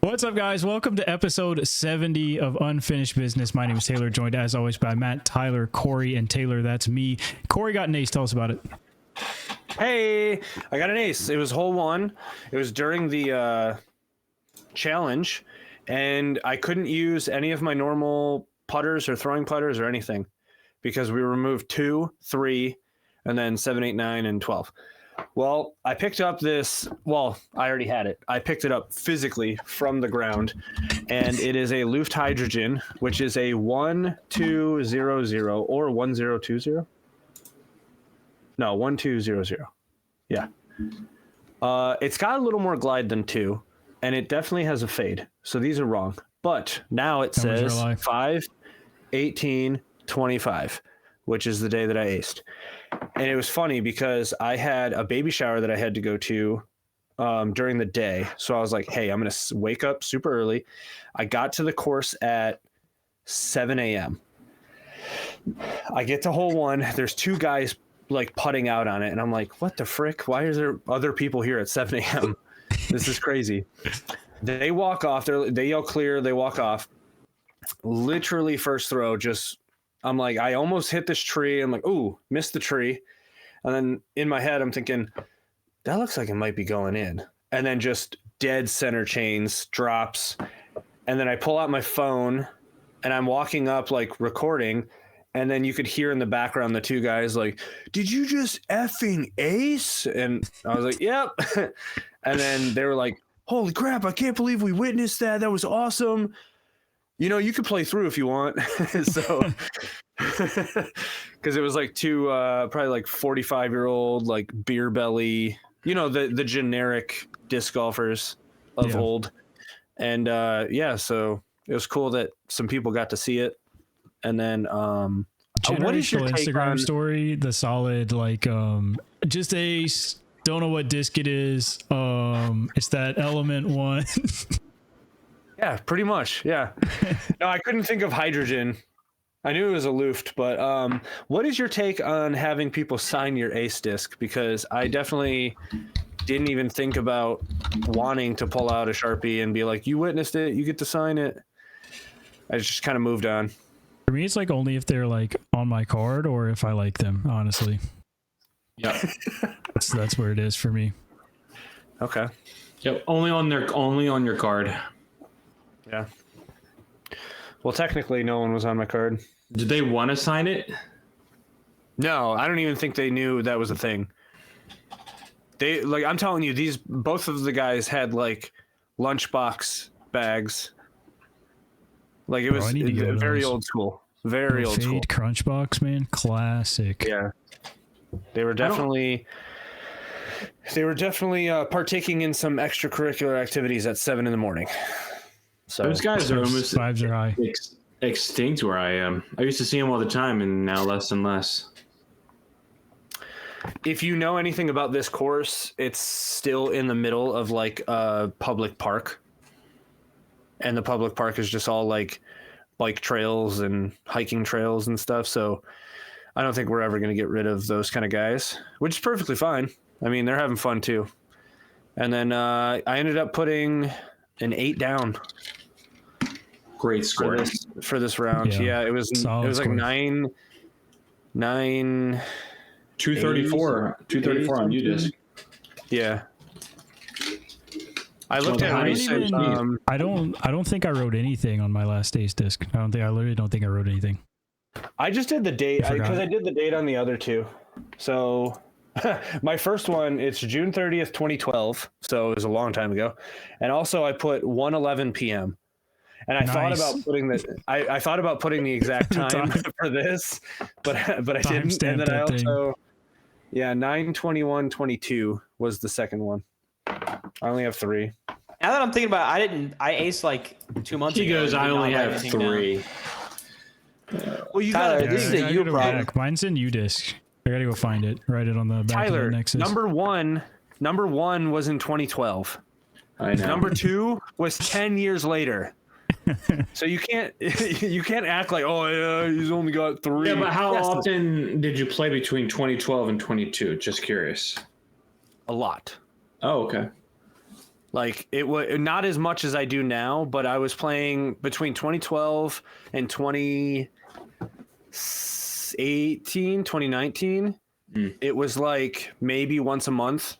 What's up, guys? Welcome to episode 70 of Unfinished Business. My name is Taylor, joined as always by Matt, Tyler, Corey, and Taylor. That's me. Corey got an ace. Tell us about it. Hey, I got an ace. It was hole one. It was during the challenge, and I couldn't use any of my normal putters or throwing putters or anything because we removed 2, 3, and then 7, 8, 9, and 12. Well, I picked up this. Well, I already had it. I picked it up physically from the ground, and it is a Luft Hydrogen, which is a 1200 or 1020. No, 1200. Yeah. It's got a little more glide than 2, and it definitely has a fade. So these are wrong. But now it says 5, 18, 25, which is the day that I aced. And it was funny because I had a baby shower that I had to go to during the day. So I was like, hey, I'm going to wake up super early. I got to the course at 7 a.m. I get to hole one. There's 2 guys like putting out on it. And I'm like, what the frick? Why is there other people here at 7 a.m.? This is crazy. They walk off. They yell clear. They walk off. Literally first throw, I'm like, I almost hit this tree. I'm like, ooh, missed the tree. And then in my head, I'm thinking, that looks like it might be going in. And then just dead center chains, drops. And then I pull out my phone and I'm walking up, like recording. And then you could hear in the background the 2 guys like, did you just effing ace? And I was like, yep. And then they were like, holy crap, I can't believe we witnessed that. That was awesome. You know, you could play through if you want. So, because it was like 2, probably like 45-year-old, like beer belly, you know, the generic disc golfers of old. And so it was cool that some people got to see it. And then, what is your Instagram story? The solid, like, just ace. Don't know what disc it is. It's that Element one. Yeah, pretty much. Yeah. No, I couldn't think of hydrogen. I knew it was a Luft, but what is your take on having people sign your ace disc? Because I definitely didn't even think about wanting to pull out a Sharpie and be like, you witnessed it, you get to sign it. I just kind of moved on. For me, it's like only if they're like on my card or if I like them, honestly. Yeah. That's where it is for me. Okay. Yep. Only on your card. Yeah. Well, technically, no one was on my card. Did they want to sign it? No, I don't even think they knew that was a thing. They I'm telling you, both of the guys had like lunchbox bags. Like it was very old school. Very old school. Crunchbox, man, classic. Yeah. They were definitely partaking in some extracurricular activities at 7 a.m. So those guys are almost vibes are high. Extinct where I am. I used to see them all the time, and now less and less. If you know anything about this course, it's still in the middle of like a public park, and the public park is just all like bike trails and hiking trails and stuff. So I don't think we're ever going to get rid of those kind of guys, which is perfectly fine. I mean, they're having fun too. And then I ended up putting an 8 down. Great score for this round. Yeah, it was like score. 9 234 on UDisc. Yeah. I looked at research. I don't think I wrote anything on my last ace disc. I literally don't think I wrote anything. I just did the date because I did the date on the other 2. So my first one, it's June 30th, 2012. So it was a long time ago. And also I put 1:11 p.m. And I thought about putting I thought about putting the exact time for this, but I didn't. And then I also 9/21/22 was the second one. I only have 3. Now that I'm thinking about it, I aced like 2 months ago. He goes, I only have 3. Well, you Tyler, got this is a you problem. Mine's in UDisc. I gotta go find it. Write it on the back Tyler, of the Nexus. Number one was in 2012. I know. Number 2 was 10 years later. So you can't act like, oh yeah, he's only got 3. Yeah, but how often did you play between 2012 and 22? Just curious. A lot. Oh, okay. Like it was not as much as I do now, but I was playing between 2012 and 2018, 2019. It was like maybe once a month.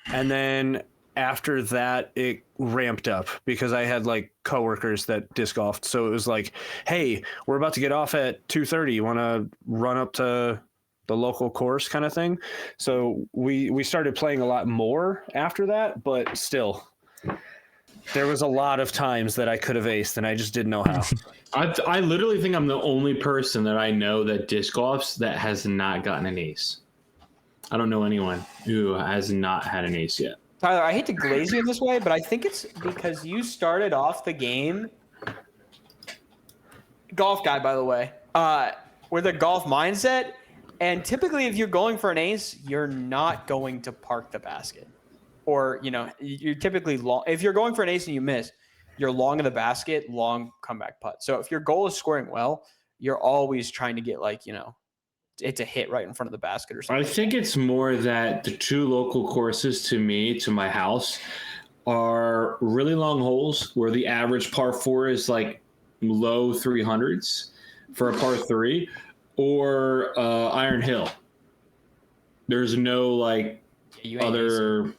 And then after that, it ramped up because I had like coworkers that disc golfed. So it was like, hey, we're about to get off at 2:30. You want to run up to the local course kind of thing? So we started playing a lot more after that, but still, there was a lot of times that I could have aced and I just didn't know how. I literally think I'm the only person that I know that disc golfs that has not gotten an ace. I don't know anyone who has not had an ace yet. Tyler, I hate to glaze you in this way, but I think it's because you started off the game. Golf guy, by the way, with a golf mindset. And typically, if you're going for an ace, you're not going to park the basket. Or, you're typically long. If you're going for an ace and you miss, you're long in the basket, long comeback putt. So if your goal is scoring well, you're always trying to get it to hit right in front of the basket or something. I think it's more that the two local courses to my house, are really long holes where the average par 4 is like low 300s for a par 3, or Iron Hill. There's no other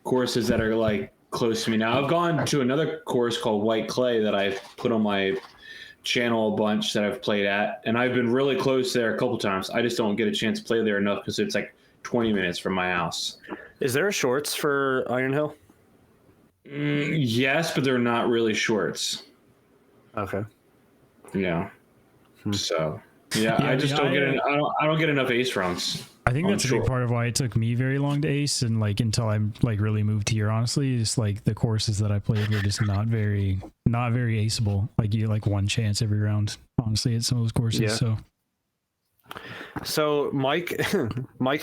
courses that are like close to me. Now I've gone to another course called White Clay that I've put on my channel a bunch that I've played at, and I've been really close there a couple times. I just don't get a chance to play there enough because it's like 20 minutes from my house. Is there a shorts for Iron Hill? Yes, but they're not really shorts. Okay. Yeah. So I just don't get I don't get enough ace runs. I think that's a big part of why it took me very long to ace, and until I really moved here. Honestly, just the courses that I played were just not very aceable. You one chance every round. Honestly, at some of those courses. Yeah. So Mike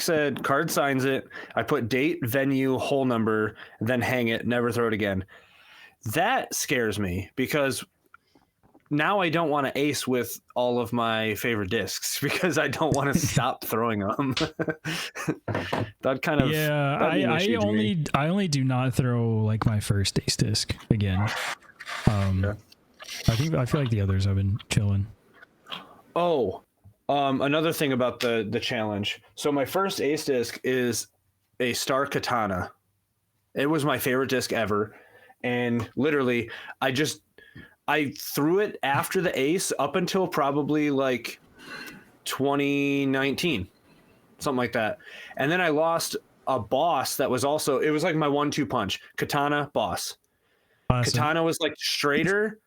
said card signs it. I put date, venue, hole number, then hang it. Never throw it again. That scares me because now I don't want to ace with all of my favorite discs because I don't want to stop throwing them. That kind of I only do not throw my first ace disc again. I feel like the others I've been chilling. Oh, another thing about the challenge. So my first ace disc is a Star Katana. It was my favorite disc ever, and literally I threw it after the ace up until probably 2019, something like that. And then I lost a boss that was also, it was like my 1-2 punch. Katana, boss. Awesome. Katana was straighter.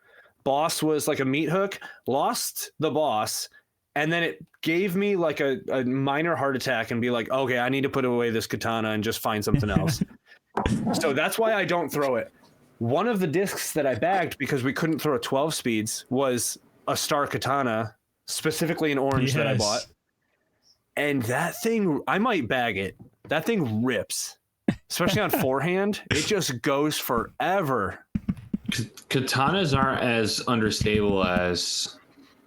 Boss was like a meat hook. Lost the boss. And then it gave me a minor heart attack and be like, okay, I need to put away this katana and just find something else. So that's why I don't throw it. One of the discs that I bagged because we couldn't throw 12 speeds was a Star Katana, specifically in orange that I bought. And that thing, I might bag it. That thing rips, especially on forehand. It just goes forever. Katanas aren't as understable as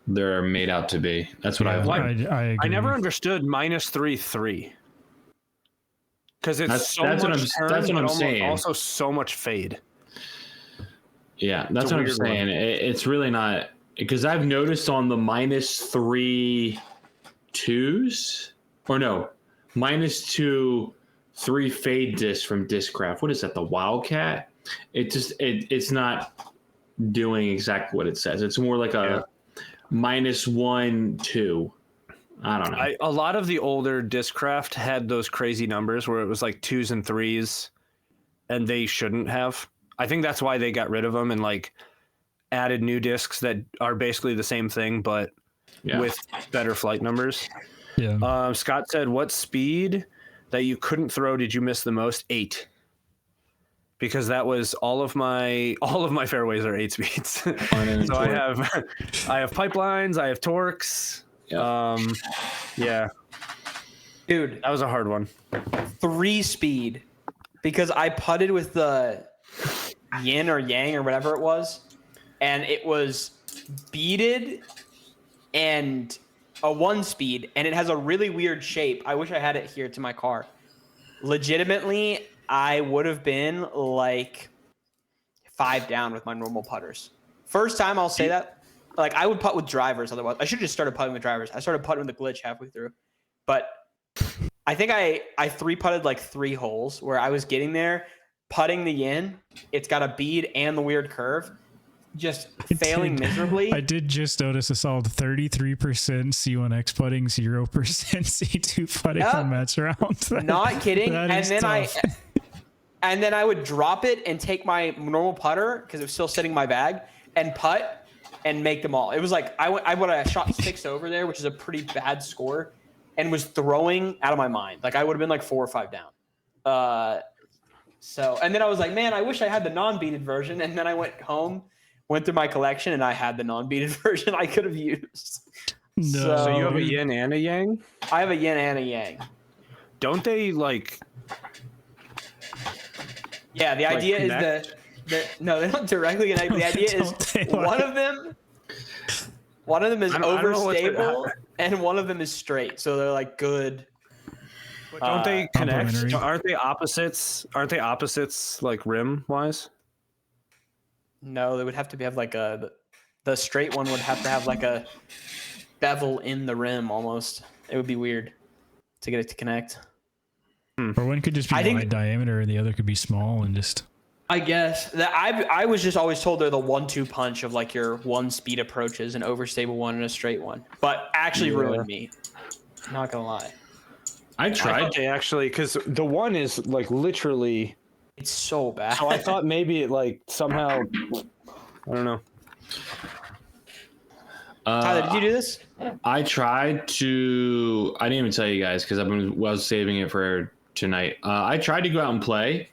they're made out to be. That's what I've learned. I never understood -3-3 because it's that's what I'm saying. Also, so much fade. Yeah, that's what I'm saying. It's really not, because I've noticed on the -3 2s, or no, -2 3 fade disc from Discraft. What is that? The Wildcat? It's not doing exactly what it says. It's more like a -1 2. I don't know. A lot of the older Discraft had those crazy numbers where it was 2s and 3s, and they shouldn't have. I think that's why they got rid of them and added new discs that are basically the same thing, but with better flight numbers. Yeah. Scott said, what speed that you couldn't throw did you miss the most? 8. Because that was all of my fairways are 8 speeds. So I have pipelines, I have torques. Yeah. Dude, that was a hard one. 3 speed, because I putted with the yin or yang or whatever it was, and it was beaded and a 1 speed, and it has a really weird shape. I wish I had it here to my car. Legitimately, I would have been like 5 down with my normal putters. First time I'll say that. Like I would putt with drivers. Otherwise, I should have just started putting with drivers. I started putting with the glitch halfway through, but I think I 3-putted like 3 holes where I was getting there, putting the in. It's got a bead and the weird curve. Just failing miserably. I did just notice a solid 33% C1X putting, 0% C2 putting on match rounds. Not kidding. And then tough. and then I would drop it and take my normal putter because it was still sitting in my bag and putt and make them all. It was like I would have shot 6 over there, which is a pretty bad score, and was throwing out of my mind. Like I would have been like 4 or 5 down. So and then I was like, man, I wish I had the non-beaded version. And then I went home, went through my collection, and I had the non-beaded version I could have used. No. So you have a yin and a yang? I have a yin and a yang. Don't they like? Yeah, the idea connect? is no, they don't directly connect. The idea is one of them is overstable and one of them is straight. So they're like good. Don't they connect? complementary. Aren't they opposites? Aren't they opposites like rim wise? No, they would have to have like the straight one would have to have like a bevel in the rim almost. It would be weird to get it to connect. Or one could just be wide diameter and the other could be small and just. I guess that I was just always told they're the 1-2 punch of like your one speed approaches, an overstable one and a straight one, but actually ruined me. Not gonna lie. I tried. Okay, actually, because the one is like literally. It's so bad. So I thought maybe it like somehow. I don't know. Tyler, did you do this? I tried to. I didn't even tell you guys because I was saving it for tonight. I tried to go out and play,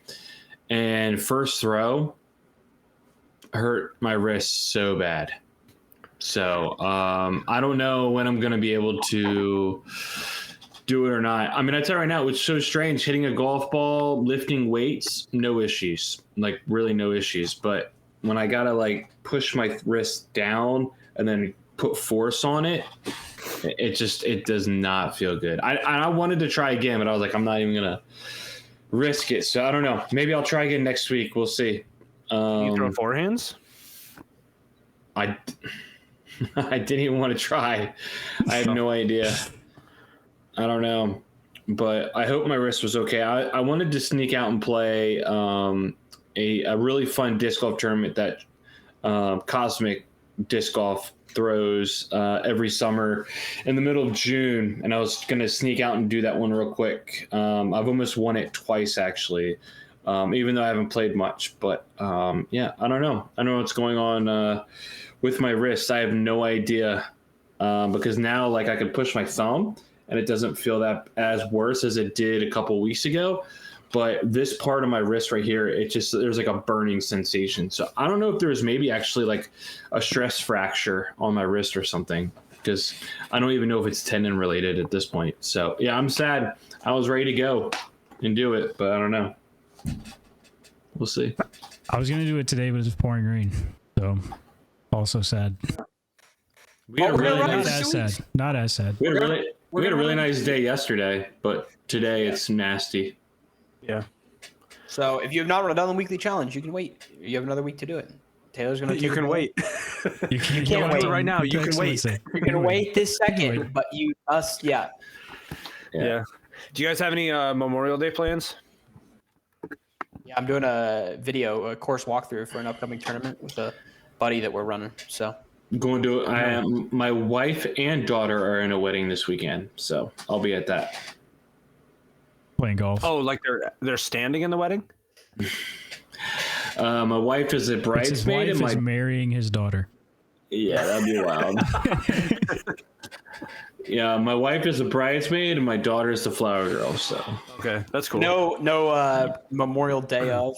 and first throw hurt my wrist so bad. So I don't know when I'm going to be able to do it or not. I mean, I tell you right now, it's so strange hitting a golf ball, lifting weights, no issues, like really no issues. But when I got to like push my wrist down and then put force on it, it does not feel good. I wanted to try again, but I was like, I'm not even going to risk it. So I don't know. Maybe I'll try again next week. We'll see. You throw forehands? I didn't even want to try. I have no idea. I don't know, but I hope my wrist was okay. I wanted to sneak out and play a really fun disc golf tournament that Cosmic Disc Golf throws every summer in the middle of June, and I was going to sneak out and do that one real quick. I've almost won it twice, actually, even though I haven't played much. But, yeah, I don't know. I don't know what's going on with my wrist. I have no idea because now, like, I can push my thumb, and it doesn't feel that as worse as it did a couple weeks ago. But this part of my wrist right here, there's like a burning sensation. So I don't know if there's maybe actually like a stress fracture on my wrist or something, because I don't even know if it's tendon related at this point. So yeah, I'm sad. I was ready to go and do it, but I don't know. We'll see. I was going to do it today, but it's pouring rain. So also sad. We had a really Not nice, as sad. Not as sad. we had a really nice day yesterday, but today it's nasty. Yeah. So if you have not done the weekly challenge, you can wait. You have another week to do it. Taylor's going to. You can wait. You can't wait. Do it right now. You can wait. You can wait this second, but you must. Yeah. Yeah. Do you guys have any Memorial Day plans? Yeah, I'm doing a course walkthrough for an upcoming tournament with a buddy that we're running. So Going to my wife and daughter are in a wedding this weekend, so I'll be at that. Playing golf. Oh, like they're standing in the wedding? My wife is a His bridesmaid, wife and is marrying his daughter. yeah, that'd be wild. Yeah, my wife is a bridesmaid, and my daughter is the flower girl. So Okay, that's cool. no Memorial Day of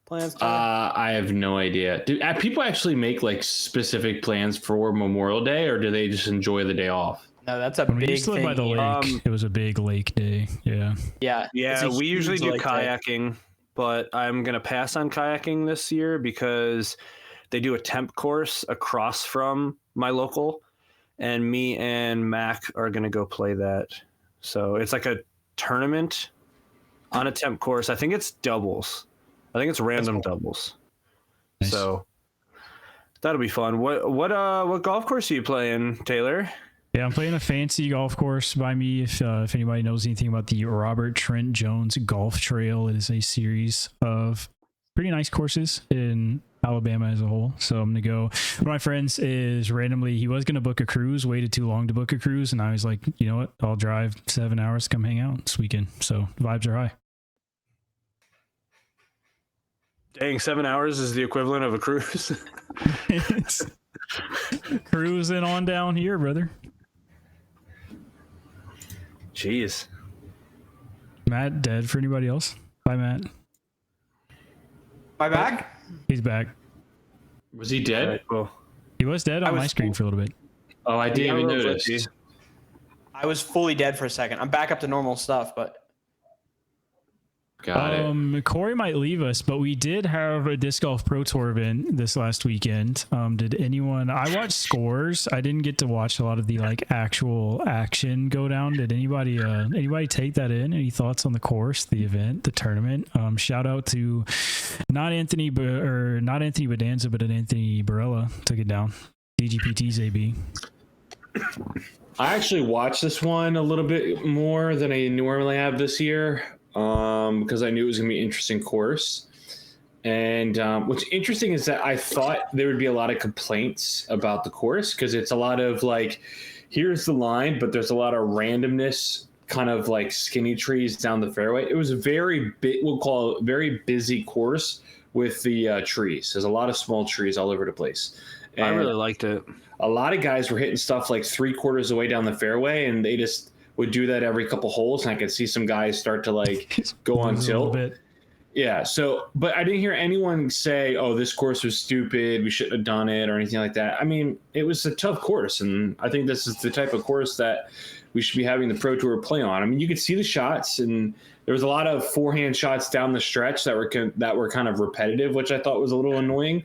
plans. I have no idea. Do people actually make like specific plans for Memorial Day, or do they just enjoy the day off? No, that's a When we big used to live thing. by the lake, it was a big lake day. Yeah. Yeah. Yeah, it's a we usually huge do lake day. kayaking, but I'm going to pass on kayaking this year because they do a temp course across from my local, and me and Mac are going to go play that. So it's like a tournament on a temp course. I think it's doubles. I think it's random doubles. Nice. So that'll be fun. What golf course are you playing, Taylor? Yeah, I'm playing a fancy golf course by me. If anybody knows anything about the Robert Trent Jones Golf Trail, it is a series of pretty nice courses in Alabama as a whole. So I'm gonna go. One of my friends is randomly, he was gonna book a cruise, waited too long to book a cruise, and I was like, you know what? I'll drive 7 hours to come hang out this weekend. So vibes are high. Dang, 7 hours is the equivalent of a cruise. It's cruising on down here, brother. Jeez. Matt dead for anybody else? Bye, Matt. My back? He's back. Was he dead? Right, cool. He was dead on my screen for a little bit. Oh, I didn't even Yeah, notice. I was fully dead for a second. I'm back up to normal stuff, but Got it. Corey might leave us, but we did have a disc golf pro tour event this last weekend. Did anyone? I watched scores. I didn't get to watch a lot of the like actual action go down. Did anybody take that in? Any thoughts on the course, the event, the tournament? Shout out to not Anthony Bedanza, but Anthony Barella took it down. DGPT's AB. I actually watched this one a little bit more than I normally have this year. Because I knew it was going to be an interesting course. And what's interesting is that I thought there would be a lot of complaints about the course because it's a lot of like, here's the line, but there's a lot of randomness, kind of like skinny trees down the fairway. It was a we'll call it a very busy course with the trees. There's a lot of small trees all over the place. And I really liked it. A lot of guys were hitting stuff like 3/4 of the way down the fairway, and they just would do that every couple holes, and I could see some guys start to like go on tilt. Yeah. So, but I didn't hear anyone say, "Oh, this course was stupid. We shouldn't have done it," or anything like that. I mean, it was a tough course, and I think this is the type of course that we should be having the Pro Tour play on. I mean, you could see the shots, and there was a lot of forehand shots down the stretch that were kind of repetitive, which I thought was a little annoying.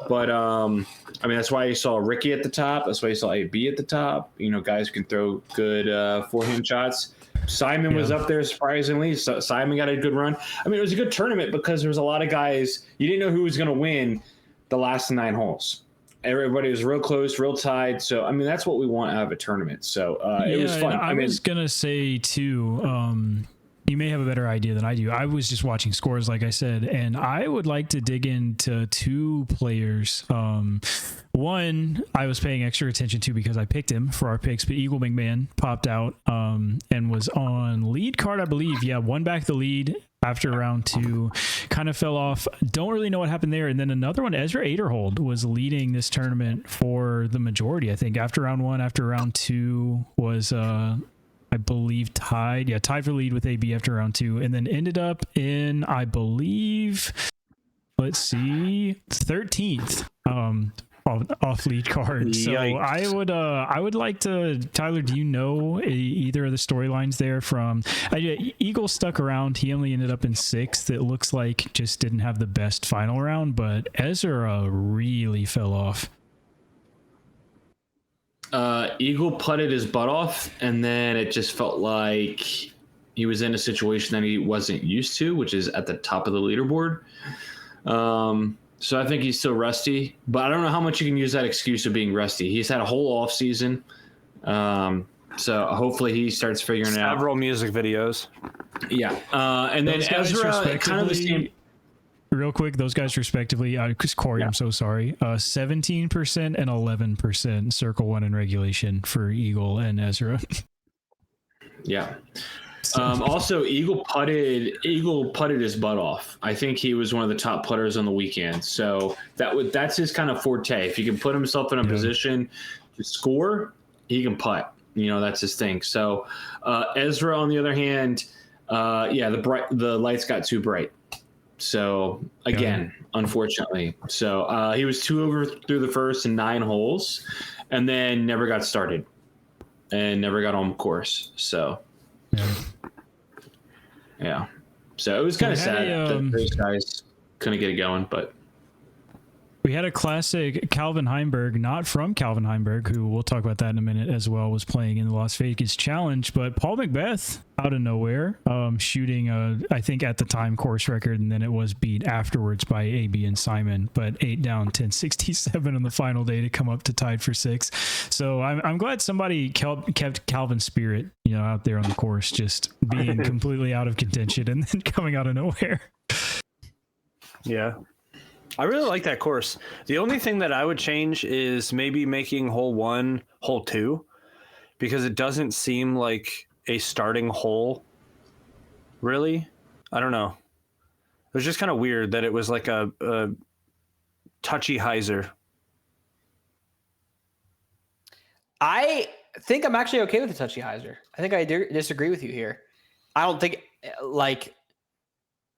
But I mean, that's why you saw Ricky at the top. That's why you saw AB at the top. You know, guys who can throw good forehand shots. Simon was up there surprisingly. So Simon got a good run. I mean, it was a good tournament because there was a lot of guys. You didn't know who was going to win the last 9 holes. Everybody was real close, real tied. So, I mean, that's what we want out of a tournament. So it was fun. I was going to say, too, you may have a better idea than I do. I was just watching scores, like I said, and I would like to dig into 2 players. One, I was paying extra attention to because I picked him for our picks, but Eagle McMahon popped out and was on lead card, I believe. Yeah, won back the lead after round 2, kind of fell off. Don't really know what happened there. And then another one, Ezra Aderhold, was leading this tournament for the majority, I think. After round 1, after round 2 was... I believe tied for lead with AB after round 2, and then ended up in, I believe, 13th off lead card. Yikes. So I would like to, Tyler, do you know either of the storylines there from Eagle stuck around. He only ended up in 6th. It looks like just didn't have the best final round, but Ezra really fell off. Eagle putted his butt off, and then it just felt like he was in a situation that he wasn't used to, which is at the top of the leaderboard. So I think he's still rusty, but I don't know how much you can use that excuse of being rusty. He's had a whole off season. So hopefully he starts figuring it out. Several music videos. Yeah. And then Ezra, kind of the same. Real quick, those guys respectively, Corey, I'm so sorry, 17% and 11% circle 1 in regulation for Eagle and Ezra. Yeah. Also, Eagle putted his butt off. I think he was one of the top putters on the weekend. So that's his kind of forte. If he can put himself in a position to score, he can putt. You know, that's his thing. So Ezra, on the other hand, the lights got too bright. So again, unfortunately, so he was 2 over through the first and 9 holes, and then never got started and never got on course. So yeah, so it was kind of sad that those guys couldn't get it going. But We had a classic Calvin Heimberg, not from Calvin Heimberg, who we'll talk about that in a minute as well, was playing in the Las Vegas Challenge. But Paul Macbeth, out of nowhere, shooting I think at the time course record, and then it was beat afterwards by AB and Simon, but 8 down, 1067 on the final day to come up to tied for 6. So I'm glad somebody kept Calvin's spirit, out there on the course, just being completely out of contention and then coming out of nowhere. Yeah. I really like that course. The only thing that I would change is maybe making hole 1 hole 2, because it doesn't seem like a starting hole, really. I don't know. It was just kind of weird that it was like a touchy hyzer. I think I'm actually okay with the touchy hyzer. I think I disagree with you here. I don't think,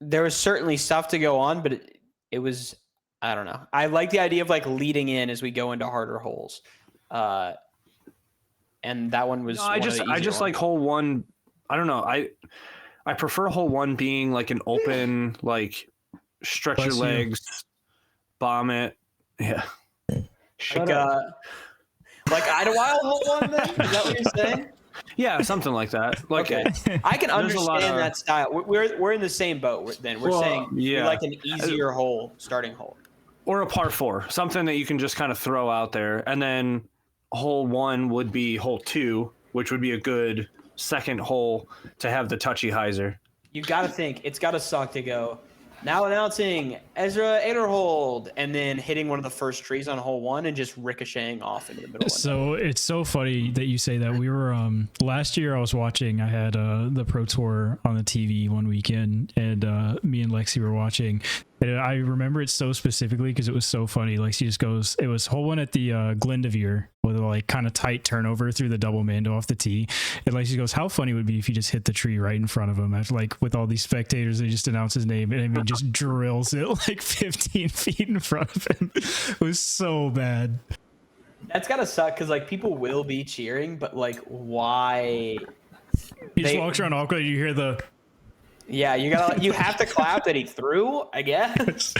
there was certainly stuff to go on, but it was, I don't know. I like the idea of leading in as we go into harder holes. And that one was. No, I just like hole 1. I don't know. I prefer hole 1 being like an open, stretch your legs, bomb it. Yeah. Shut up. Idlewild hole 1 then? Is that what you're saying? Yeah, something like that. Okay. I can understand that style. We're in the same boat then. We're saying we like an easier hole, starting hole. Or a par 4, something that you can just kind of throw out there. And then hole 1 would be hole 2, which would be a good second hole to have the touchy hyzer. You got to think, it's got to suck to go, now announcing Ezra Aderhold, and then hitting one of the first trees on hole 1 and just ricocheting off into the middle. So it's so funny that you say that. We were last year I was watching, I had the Pro Tour on the TV one weekend, and me and Lexi were watching. And I remember it so specifically because it was so funny. Lexi just goes, it was hole 1 at the Glendavere with a kind of tight turnover through the double mando off the tee. And Lexi goes, how funny would it be if you just hit the tree right in front of him after with all these spectators, they just announce his name and he just drills it 15 feet in front of him. It was so bad. That's gotta suck because people will be cheering, but why? He just walks around awkward. You hear the. Yeah, you have to clap that he threw, I guess.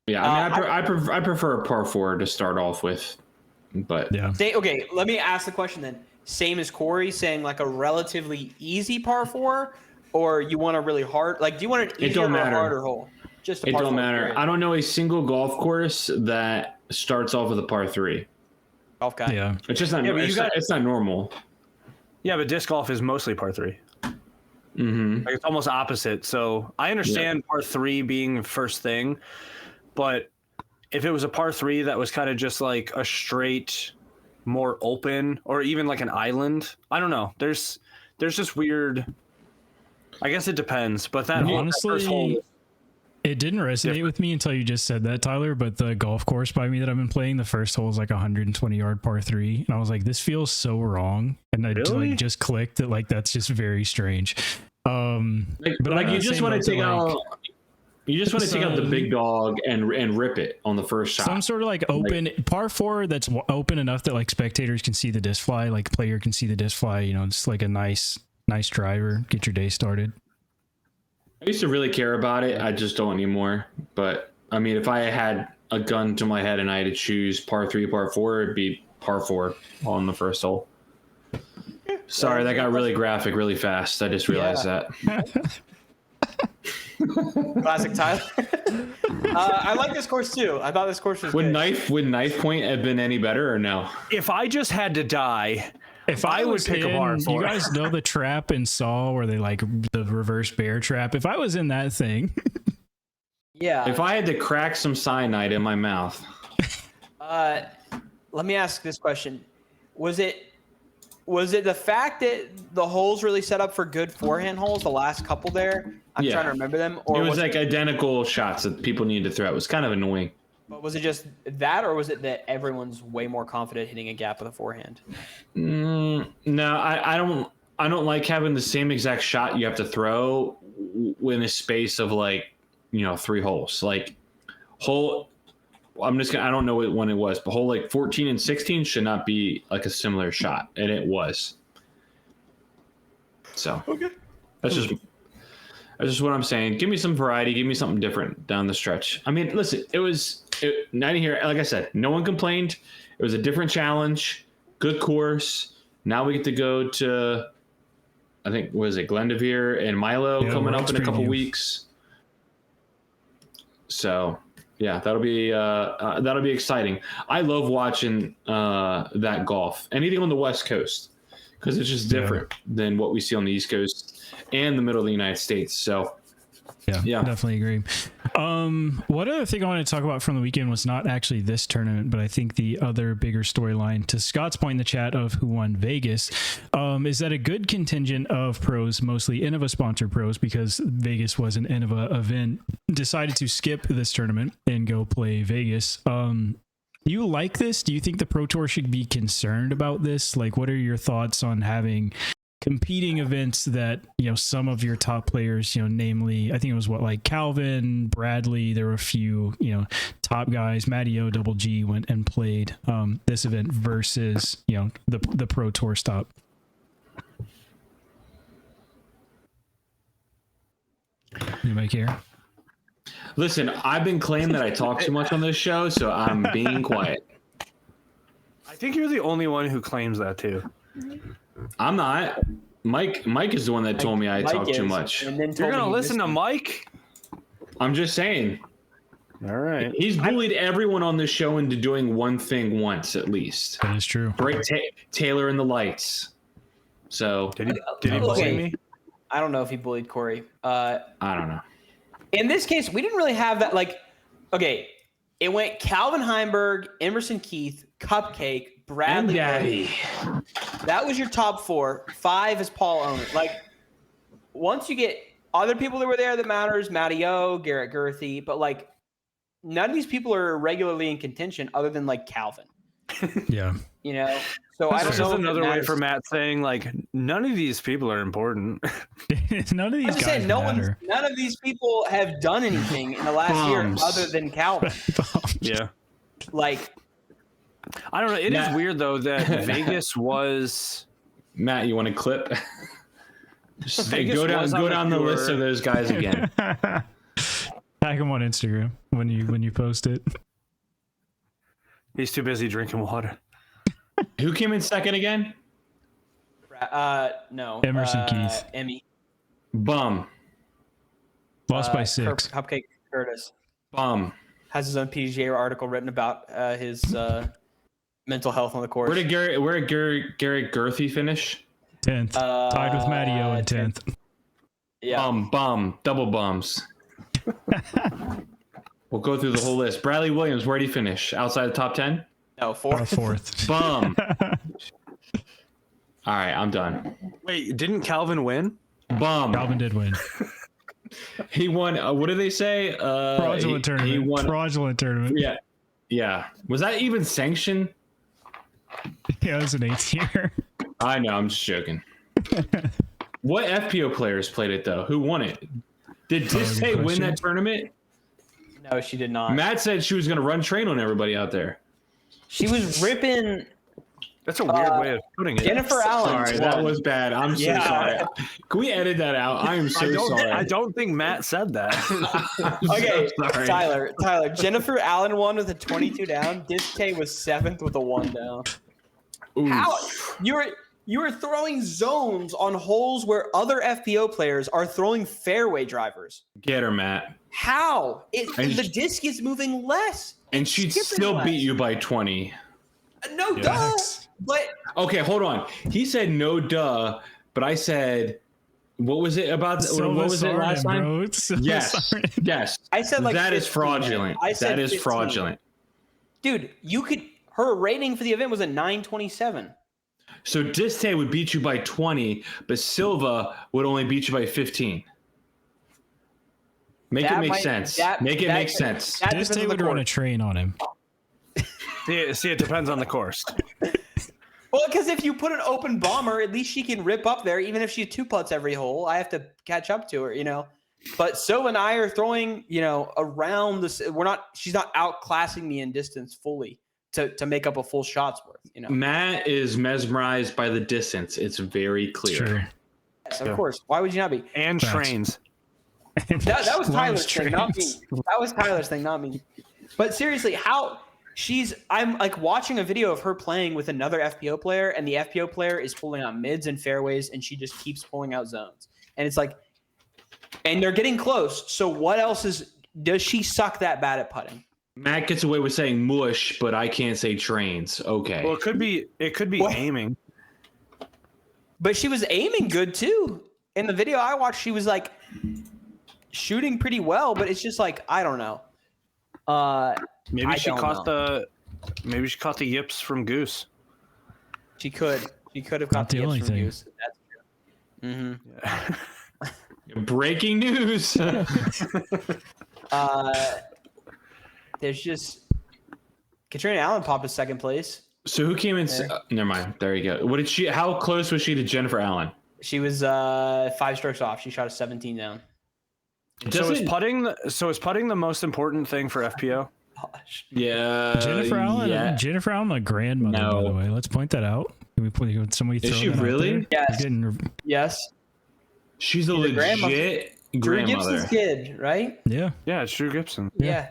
Yeah, I prefer a par 4 to start off with, but yeah. Okay, let me ask the question then. Same as Corey saying a relatively easy par 4, or you want a really hard? Do you want an easier or a harder hole? Just a par 4. It don't matter. Period. I don't know a single golf course that starts off with a par 3. Golf guy. Yeah, it's just not. It's not normal. Yeah, but disc golf is mostly par 3. Mm-hmm. It's almost opposite. So I understand par 3 being first thing, but if it was a par 3 that was kind of just a straight, more open, or even an island, I don't know. There's just weird. I guess it depends, but honestly, that first hole, it didn't resonate with me until you just said that, Tyler. But the golf course by me that I've been playing, the first hole is 120-yard par 3, and I was like, this feels so wrong, and I just clicked that that's just very strange. But you just want to take out. You just want to take out the big dog and rip it on the first shot. Some sort of open par 4 that's open enough that spectators can see the disc fly, player can see the disc fly. Just a nice driver, get your day started. I used to really care about it. I just don't anymore. But I mean, if I had a gun to my head and I had to choose par 3, par 4, it'd be par 4 on the first hole. Sorry, that got really graphic really fast. I just realized that. Classic Tyler. I like this course too. I thought this course was good. Would knife point have been any better or no? If I just had to die, if I would pick a par 4. You guys know the trap in Saw where they the reverse bear trap? If I was in that thing. Yeah. If I had to crack some cyanide in my mouth. Let me ask this question. Was it the fact that the holes really set up for good forehand holes, the last couple there? I'm trying to remember them. Or it was identical shots that people needed to throw. It was kind of annoying. But was it just that, or was it that everyone's way more confident hitting a gap with a forehand? No, I don't like having the same exact shot you have to throw in a space of 3 holes. I don't know when it was, but hole 14 and 16 should not be a similar shot, and it was. So okay. That's That's just what I'm saying. Give me some variety. Give me something different down the stretch. I mean, listen, not here. Like I said, no one complained. It was a different challenge. Good course. Now we get to go to, I think, was it Glendoveer and Milo coming up in a couple weeks. So yeah, that'll be exciting. I love watching that golf. Anything on the West Coast, because it's just different than what we see on the East Coast and the middle of the United States. So yeah, definitely agree. What other thing I wanted to talk about from the weekend was not actually this tournament, but I think the other bigger storyline, to Scott's point in the chat of who won Vegas, is that a good contingent of pros, mostly Innova sponsored pros, because Vegas was an Innova event, decided to skip this tournament and go play Vegas. You like this? Do you think the Pro Tour should be concerned about this? Like, what are your thoughts on having competing events that, some of your top players, namely, I think it was like Calvin, Bradley, there were a few, top guys, Matty O, Double G went and played this event versus, the Pro Tour stop. Anybody care? Listen, I've been claiming that I talk too much on this show, so I'm being quiet. I think you're the only one who claims that too. I'm not. Mike is the one that told me I talk too much. You're gonna listen to Mike? I'm just saying. All right. He's bullied everyone on this show into doing one thing once at least. That is true. Break Taylor in the lights. So did he bully me? I don't know if he bullied Corey. I don't know. In this case, we didn't really have that. It went Calvin Heimberg, Emerson Keith, Cupcake, Bradley. Daddy. That was your top 4. 5 is Paul Owen. Once you get other people that were there that matters, Matty O, Garrett Gerthy, but none of these people are regularly in contention other than Calvin. Yeah. So I don't know. Just another way for Matt saying none of these people are important. None of these guys matter. None of these people have done anything in the last year other than Calvin. Yeah. I don't know. It is weird though that Vegas was. Matt, you want a clip? Just Vegas go down the list of those guys again. Tag him on Instagram when you post it. He's too busy drinking water. Who came in second again? No. Emerson Keith. Emmy. Bum. Lost by 6. Cupcake Curtis. Bum. Has his own PGA article written about his mental health on the course. Where did Garrett Gerthy finish? 10th. Tied with Matty O in 10th. Yeah. Bum. Double bums. We'll go through the whole list. Bradley Williams, where did he finish? Outside the top 10? No, 4th. 4th. Bum. All right, I'm done. Wait, didn't Calvin win? Bum. Calvin did win. He won. What did they say? Fraudulent tournament. He won. Fraudulent tournament. Yeah. Was that even sanctioned? Yeah, it was an 8th year. I know. I'm just joking. What FPO players played it though? Who won it? Did Diste win that tournament? No, she did not. Matt said she was going to run train on everybody out there. She was ripping. That's a weird way of putting it. Jennifer Allen. Sorry, that was bad. I'm so sorry. Can we edit that out? I am so sorry. I don't think Matt said that. Okay, so Tyler. Jennifer Allen won with a 22 down. Diste was 7th with a 1 down. Oof. How you were throwing zones on holes where other FPO players are throwing fairway drivers. Get her, Matt. How? The disc is moving less. And she'd still beat you by 20. No, duh. But okay, hold on. He said no, duh, but I said, what was it about? What was it last time? Yes. I said that is fraudulent. That is 15. fraudulent. Dude, her rating for the event was a 927. So Diste would beat you by 20, but Silva would only beat you by 15. Make it make sense. Diste would run a train on him. See, it depends on the course. Well, because if you put an open bomber, at least she can rip up there, even if she 2-putts every hole. I have to catch up to her, But Silva and I are throwing, around this. She's not outclassing me in distance fully to make up a full shot's worth. Matt is mesmerized by the distance. It's very clear. True. Yes, of course. Why would you not be? And trains. That was Tyler's Loves thing, not me. trains. That was Tyler's thing, not me. But seriously, I'm like watching a video of her playing with another FPO player, and the FPO player is pulling out mids and fairways, and she just keeps pulling out zones. And it's like, and they're getting close. So what else does she suck that bad at putting? Matt gets away with saying mush, but I can't say trains. Okay. Well, it could be What? aiming. But she was aiming good too. In the video I watched, she was like shooting pretty well, but it's just like, I don't know. Maybe she caught the yips from Goose. She could have caught the the only yips from thing. Goose. That's true. Mm-hmm. Breaking news. There's just Katrina Allen popped a second place. So who came in? Never mind. There you go. What did she? How close was she to Jennifer Allen? She was 5 strokes off. She shot a 17 down. So is putting the most important thing for FPO? Gosh. Yeah. Jennifer Allen. Yeah. Jennifer Allen, my grandmother, by No. the way. Let's point that out. Can we put somebody? Is throw she that out really? there? Yes. Getting- Yes. She's a She's a legit Drew grandmother. Gibson's kid, right? yeah. Yeah, it's Drew Gibson. Yeah.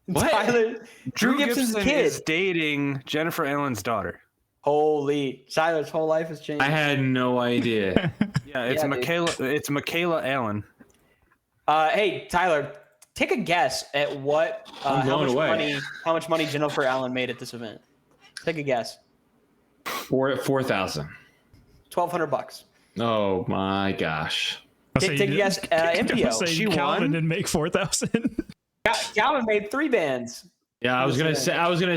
What? Tyler, Drew Gibson's kid. is dating Jennifer Allen's daughter. Holy, Tyler's whole life has changed. I had no idea. Yeah, it's Yeah, dude. Michaela. It's Michaela Allen. Hey, Tyler, take a guess at what I'm how blown away. much money Jennifer Allen made at this event. Take a guess. 4,000. $1,200. Oh my gosh. Take a guess. MPO. She Calvin won? didn't make 4,000. Calvin made 3 bands. Yeah, I was gonna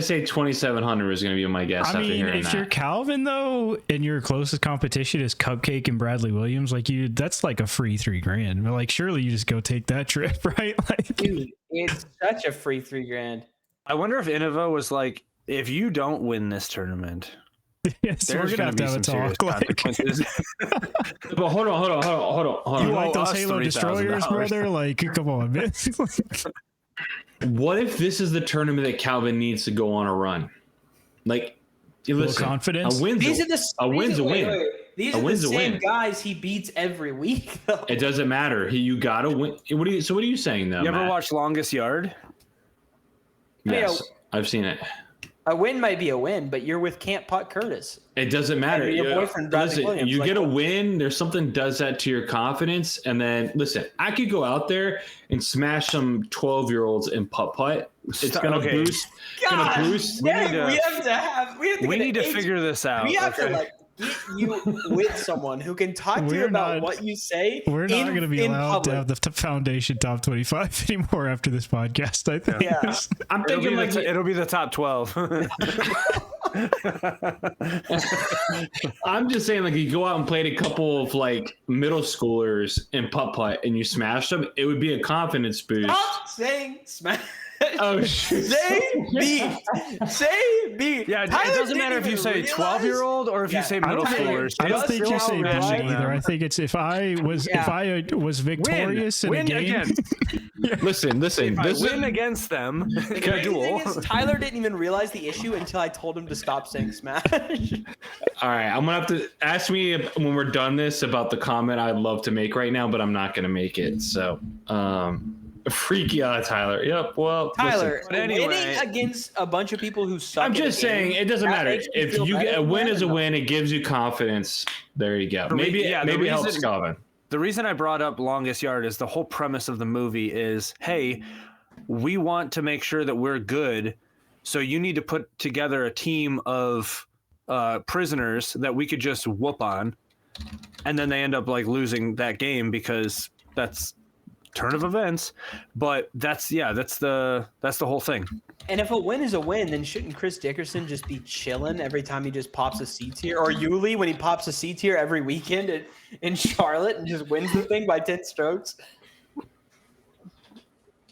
say 2,700 was gonna be my guess I after mean, hearing if you're that. Calvin though, and your closest competition is Cupcake and Bradley Williams, like that's like a free $3,000. But like, surely you just go take that trip, right? Like, Dude, it's such a free $3,000. I wonder if Innova was like, if you don't win this tournament, yes, we're there's gonna going have to to be have a some serious talk. Like, consequences. But hold on. you owe like those us Halo Destroyers, $3,000. brother? Like, come on, man. What if this is the tournament that Calvin needs to go on a run? Like, listen, confidence? a win's These are a win's a win. These A are the win's a same win. guys he beats every week. Though. It doesn't matter. You gotta win. What are you saying though? You ever Matt? watch Longest Yard? Yes, I've seen it. A win might be a win, but you're with Camp Putt Curtis. It doesn't matter. And your boyfriend, Bradley Listen, Williams, you like, get a what- win. There's something does that to your confidence, and then listen. I could go out there and smash some 12-year-olds in putt. It's gonna Okay. boost. Gonna boost. We need to- we We need to figure this out. We have okay? to like get you with someone who can talk to you We're about not- what you say. We're not going to be in allowed to public. have the foundation top 25 anymore after this podcast, I think. Yeah. I'm It'll thinking be, like it'll be the top 12. I'm just saying, like, you go out and played a couple of like middle schoolers in putt and you smash them, it would be a confidence boost. Stop saying smash. Oh, shit. Say beat. Say beat. Yeah, it Tyler doesn't matter if didn't you say even 12-year-old or if Yeah. you say I middle don't think, schoolers. I don't Just think you now say realize vision either. them. I think it's if I was victorious in a win game. again. Listen. If I This win against them in a Crazy duel. thing is, Tyler didn't even realize the issue until I told him to stop saying smash. all right. I'm gonna have to ask me when we're done this about the comment I'd love to make right now, but I'm not gonna make it. So, freaky out, Tyler. Yep. Well, Tyler, listen. But anyway- winning against a bunch of people who suck. I'm at the just saying game, it doesn't that matter makes me if feel you get better a win than is a that. win. It gives you confidence. There you go. The re- Maybe yeah, the maybe it helps reason- Calvin. The reason I brought up Longest Yard is the whole premise of the movie is, hey, we want to make sure that we're good, so you need to put together a team of prisoners that we could just whoop on, and then they end up like losing that game because that's turn of events. But that's the whole thing. And if a win is a win, then shouldn't Chris Dickerson just be chilling every time he just pops a C tier, or Yuli when he pops a C tier every weekend in Charlotte and just wins the thing by 10 strokes?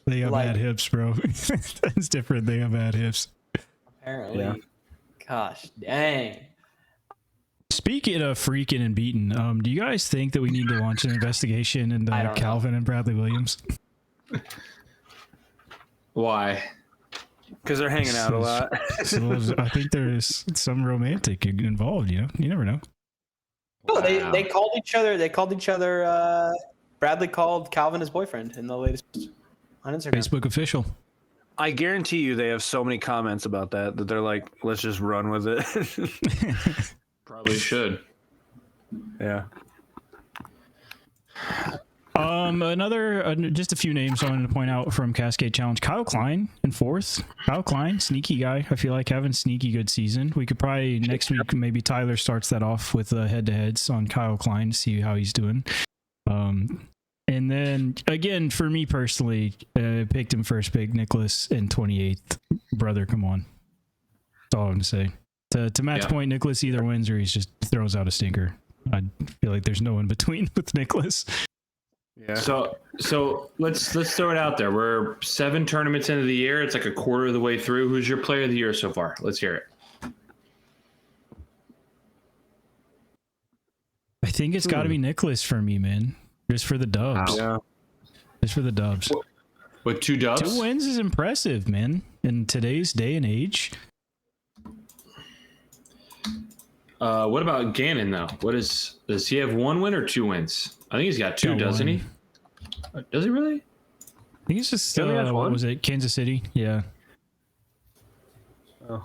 They got Like- bad hips, bro. That's different. They got bad hips. Apparently. Yeah. Gosh dang. Speaking of freaking and beaten, do you guys think that we need to launch an investigation into I don't know. Calvin and Bradley Williams? Why? Because they're hanging out a lot. So I think there's some romantic involved. You know, you never know. No, Wow. they called each other. They called each other Bradley called Calvin his boyfriend in the latest on Instagram. Facebook official. I guarantee you they have so many comments about that they're like, let's just run with it. Probably should. Yeah. Just a few names I wanted to point out from Cascade Challenge. Kyle Klein in 4th. Kyle Klein, sneaky guy. I feel like having sneaky good season. We could probably next week, maybe Tyler starts that off with head-to-heads on Kyle Klein to see how he's doing. And then again, for me personally, picked him first pick, Niklas in 28th. Brother, come on. That's all I'm going to say. To match point, Niklas either wins or he just throws out a stinker. I feel like there's no in between with Niklas. Yeah. So let's throw it out there. We're 7 tournaments into the year. It's like a quarter of the way through. Who's your player of the year so far? Let's hear it. I think it's got to be Niklas for me, man. Just for the dubs. Yeah. Just for the dubs. With 2 dubs? 2 wins is impressive, man. In today's day and age. What about Gannon though? Does he have 1 win or 2 wins? I think he's got 2, doesn't he? Does he really? I think it's just what what was it? Kansas City? Yeah. Oh.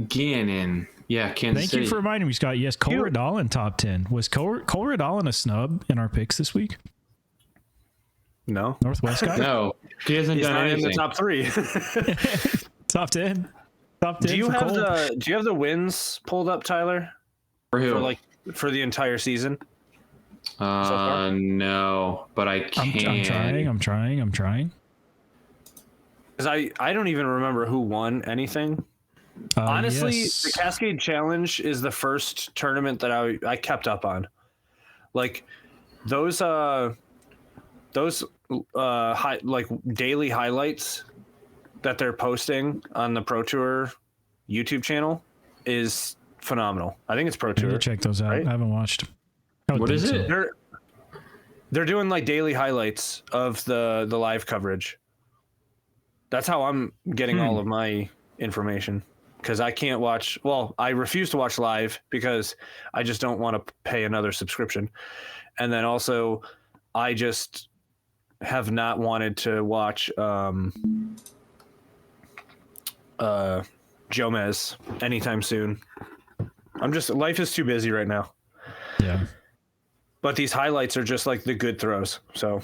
Gannon. Yeah, Kansas City. Thank you for reminding me, Scott. Yes, Cole Riddall in top 10. Was Cole Riddall in a snub in our picks this week? No. Northwest guy? No. He hasn't He's done not anything. in the top 3. Top 10. Top 10. Do you for Cole. do you have the wins pulled up, Tyler? For who? For the entire season? far? No, but I can. I'm trying. Because I don't even remember who won anything. Honestly, yes. the Cascade Challenge is the first tournament that I kept up on. Like those daily highlights that they're posting on the Pro Tour YouTube channel is phenomenal. I think it's Pro I need Tour. to check those out. right? I haven't watched. What is it? They're doing like daily highlights of the live coverage. That's how I'm getting all of my information. Because I can't watch, I refuse to watch live because I just don't want to pay another subscription. And then also, I just have not wanted to watch Jomez anytime soon. Life is too busy right now. Yeah. But these highlights are just like the good throws. So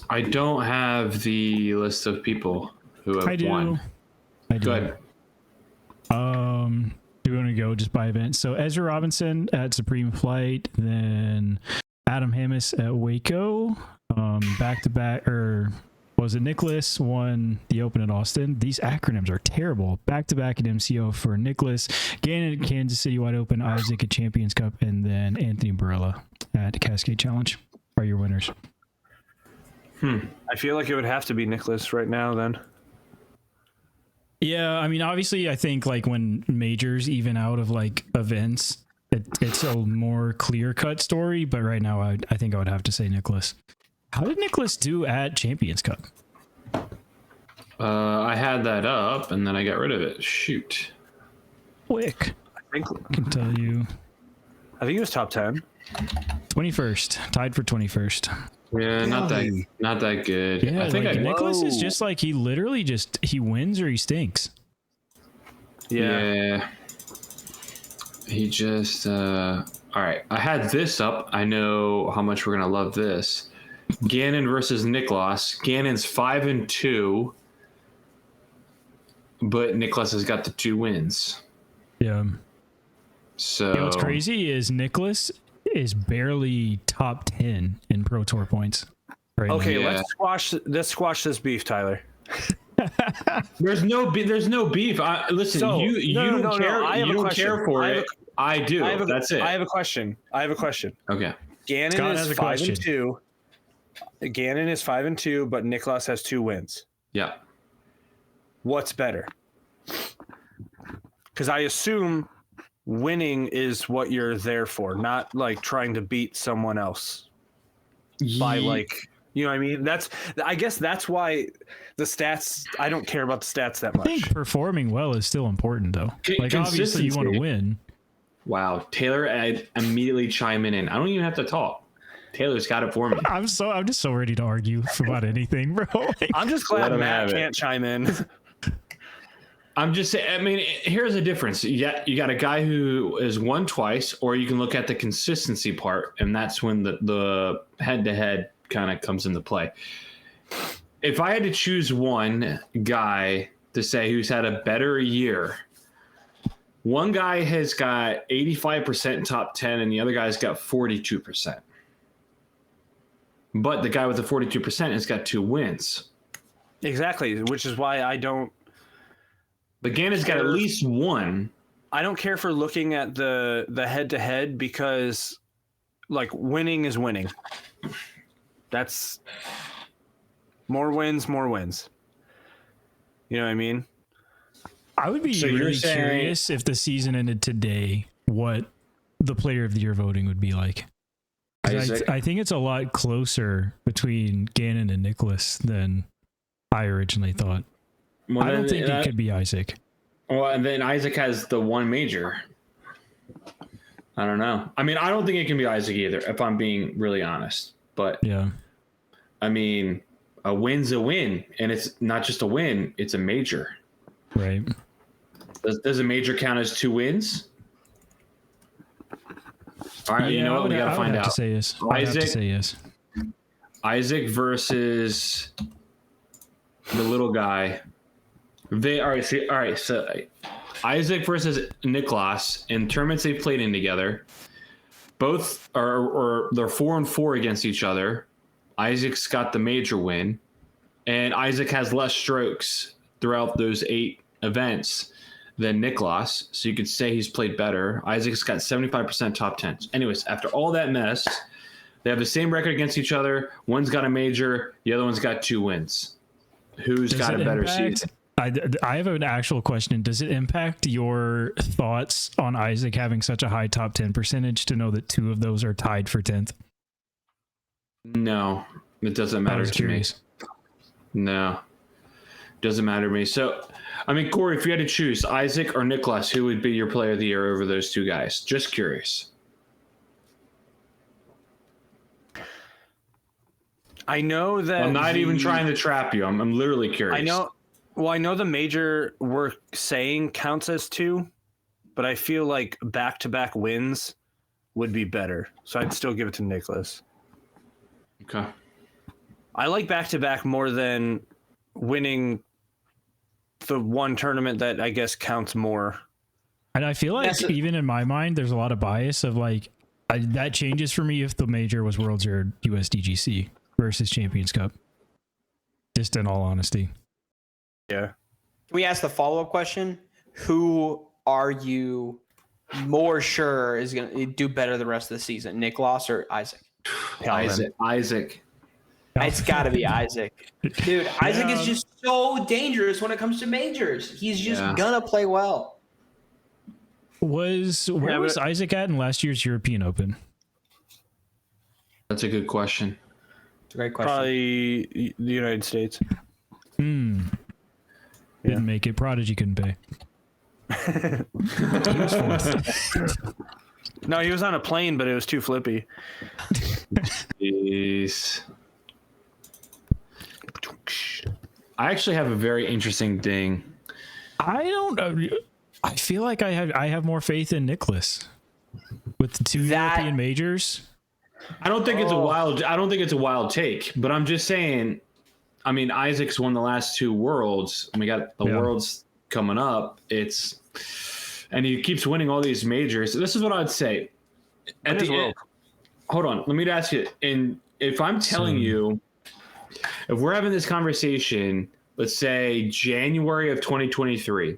I don't have the list of people who have won. I do. Go ahead. Do you want to go just by event? So Ezra Robinson at Supreme Flight, then Adam Hammis at Waco, back to back, or was it Niklas won the Open at Austin? These acronyms are terrible. Back to back at MCO for Niklas, Gannon at Kansas City Wide Open, Isaac at Champions Cup, and then Anthony Barella at Cascade Challenge are your winners. I feel like it would have to be Niklas right now then. Yeah, I mean, obviously, I think like when majors even out of like events, it's a more clear-cut story. But right now, I think I would have to say Niklas. How did Niklas do at Champions Cup? I had that up and then I got rid of it. Shoot. Quick. I can tell you. I think he was top 10. 21st. Tied for 21st. Yeah, not that good. Yeah, I think Niklas is just like he literally he wins or he stinks. Yeah. He just all right. I had this up. I know how much we're gonna love this. Gannon versus Niklas. Gannon's 5-2, but Niklas has got the 2 wins. Yeah. So what's crazy is Niklas is barely top 10 in Pro Tour points. Right Okay, now. Yeah. let's squash this beef, Tyler. There's no beef. Listen, So, you no, don't care. I have you a don't question. care for it. I do. That's it. I have a question. Okay. Gannon Scott is has a 5-2. Gannon is 5-2, but Niklas has 2 wins. Yeah. What's better? Because I assume winning is what you're there for, not like trying to beat someone else by like, you know what I mean? I guess that's why the stats, I don't care about the stats that I much. think performing well is still important though. Like obviously you want to win. Wow. Taylor immediately chiming in. I don't even have to talk. Taylor's got it for me. I'm just so ready to argue about anything, bro. Like, I'm just glad Matt can't chime in. I'm just saying, I mean, here's the difference. You got a guy who has won twice, or you can look at the consistency part, and that's when the head-to-head kind of comes into play. If I had to choose one guy to say who's had a better year, one guy has got 85% in top 10, and the other guy's got 42%. But the guy with the 42% has got 2 wins. Exactly, which is why I don't. But Gannon's got at least one. I don't care for looking at the head-to-head because, like, winning is winning. That's more wins, more wins. You know what I mean? I would be really curious if the season ended today, what the player of the year voting would be like. I think it's a lot closer between Gannon and Niklas than I originally thought. Well, I don't think it could be Isaac. Well, and then Isaac has the one major. I don't know. I mean, I don't think it can be Isaac either, if I'm being really honest. But yeah, I mean, a win's a win, and it's not just a win; it's a major. Right. Does a major count as 2 wins? All right, you know what? We got to find out. Say yes. Isaac, say yes. Isaac versus the little guy. All right. So Isaac versus Niklas in tournaments they've played in together. Both they're 4-4 against each other. Isaac's got the major win, and Isaac has less strokes throughout those 8 events than Niklas. So you could say he's played better. Isaac's got 75% top 10s. Anyways, after all that mess, they have the same record against each other. One's got a major, the other one's got 2 wins. Who's got a better season? I have an actual question. Does it impact your thoughts on Isaac having such a high top 10 percentage to know that 2 of those are tied for 10th? No, it doesn't matter to me. No, doesn't matter to me. So, I mean, Corey, if you had to choose Isaac or Niklas, who would be your player of the year over those 2 guys? Just curious. I know that I'm not even trying to trap you. I'm literally curious. I know. Well, I know the major we're saying counts as 2, but I feel like back-to-back wins would be better. So I'd still give it to Niklas. Okay. I like back-to-back more than winning the one tournament that I guess counts more. And I feel like even in my mind, there's a lot of bias of like, that changes for me if the major was Worlds or USDGC versus Champions Cup. Just in all honesty. Yeah. Can we ask the follow-up question? Who are you more sure is going to do better the rest of the season, Niklas or Isaac? Isaac. It's got to be Isaac. Dude, Isaac is just so dangerous when it comes to majors. He's just going to play well. Where was Isaac at in last year's European Open? That's a good question. It's a great question. Probably the United States. Didn't make it. Prodigy couldn't pay. He was 4th. No, he was on a plane, but it was too flippy. Jeez. I actually have a very interesting ding. I don't know. I feel like I have more faith in Niklas with the 2 European majors. I don't think it's a wild take, but I'm just saying. I mean, Isaac's won the last 2 worlds, and we got the worlds coming up. And he keeps winning all these majors. This is what I'd say. At the end, hold on, let me ask you. And if I'm telling you, if we're having this conversation, let's say January of 2023,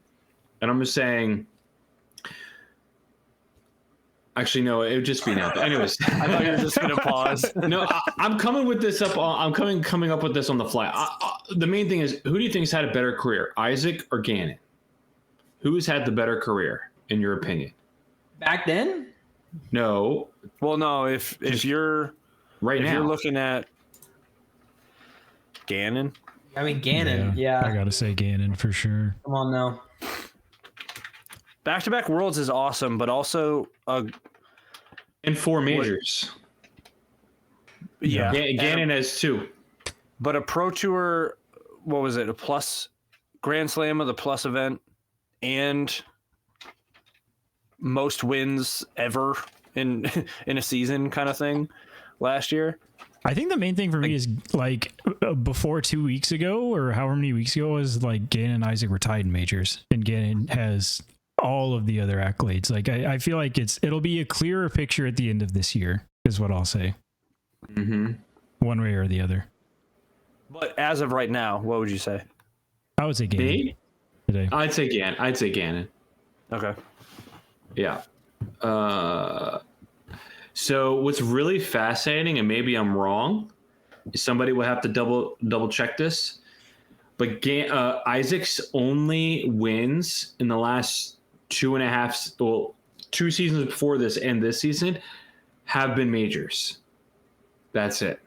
and I'm just saying. Actually, no, it would just be now. Anyways, I thought you were just gonna pause. No, I'm coming with this up. I'm coming up with this on the fly. The main thing is, who do you think's had a better career, Isaac or Gannon? Who has had the better career, in your opinion? Back then? No. Well, no. If you're you're looking at Gannon. I mean, Gannon. Yeah. I gotta say Gannon for sure. Come on now. back-to-back worlds is awesome, but also And 4 majors. yeah. Ganon has 2. But a Pro Tour, what was it? A plus Grand Slam of the plus event and most wins ever in in a season kind of thing last year. I think the main thing for me is like before 2 weeks ago or however many weeks ago was like Ganon and Isaac were tied in majors, and Ganon has all of the other accolades. Like I feel like it'll be a clearer picture at the end of this year is what I'll say. Mm-hmm. One way or the other. But as of right now, what would you say? I would say Ganon Me? today. I'd say Ganon. Okay. Yeah. So what's really fascinating, and maybe I'm wrong, somebody will have to double check this, but Isaac's only wins in the last 2 seasons before this and this season have been majors. That's it.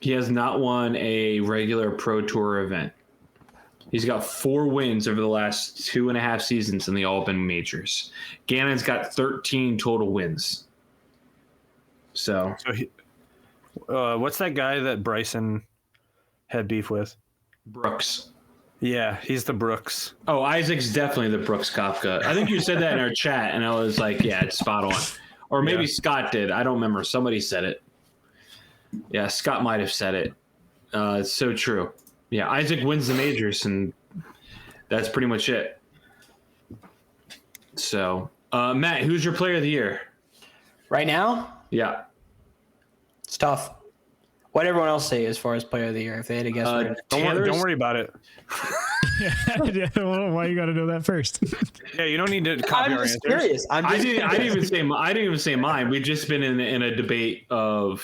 He has not won a regular Pro Tour event. He's got 4 wins over the last 2.5 seasons, and they all been majors. Ganon's got 13 total wins. So What's that guy that Bryson had beef with? Brooks. Yeah, he's the Brooks. Oh, Isaac's definitely the Brooks Koepka. I think you said that in our chat, and I was like, yeah, it's spot on. Or maybe Scott did. I don't remember. Somebody said it. Yeah, Scott might have said it. It's so true. Yeah, Isaac wins the majors, and that's pretty much it. So, Matt, who's your player of the year? Right now, Yeah. it's tough. What did everyone else say as far as player of the year? If they had to guess, Don't worry about it. Why you got to know that first? Yeah, you don't need to copy I'm our just answers. curious. I didn't even say mine. We've just been in a debate of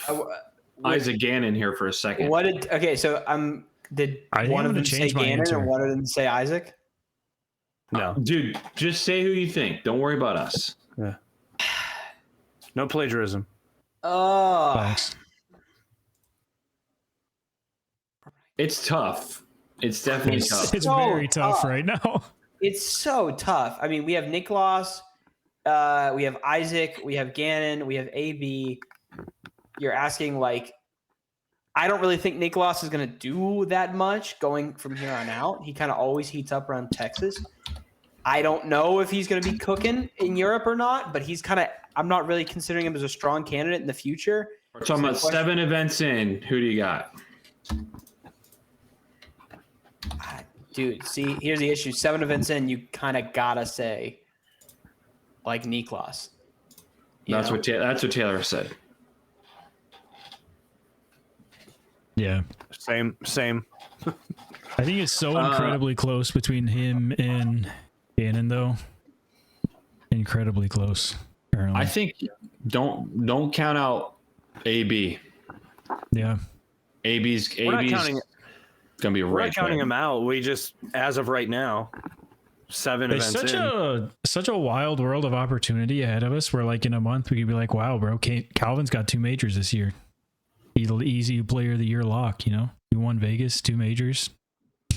Isaac Gannon here for a second. So did I think one I'm of gonna them say change my Gannon answer. and one of them say Isaac? No. Dude, just say who you think. Don't worry about us. Yeah. No plagiarism. Oh, Facts. It's tough. It's definitely tough. It's So very tough tough. right now. it's so tough. I mean, we have Niklas, we have Isaac, we have Gannon, we have AB. You're asking like, I don't really think Niklas is going to do that much going from here on out. He kind of always heats up around Texas. I don't know if he's going to be cooking in Europe or not, but I'm not really considering him as a strong candidate in the future. We're talking about 7 events in. Who do you got? Dude, see, here's the issue. 7 events in, you kind of got to say like Niklas. That's what Taylor said. Yeah. Same. I think it's so incredibly close between him and Gannon, though. Incredibly close. Currently. I think don't count out AB. Yeah. AB's We're not gonna be We're right. not counting him out. We just, as of right now, 7 There's events such a wild world of opportunity ahead of us where like in a month we could be like, wow, bro, Calvin's got 2 majors this year. Easy player of the year lock, you know? He won Vegas, 2 majors.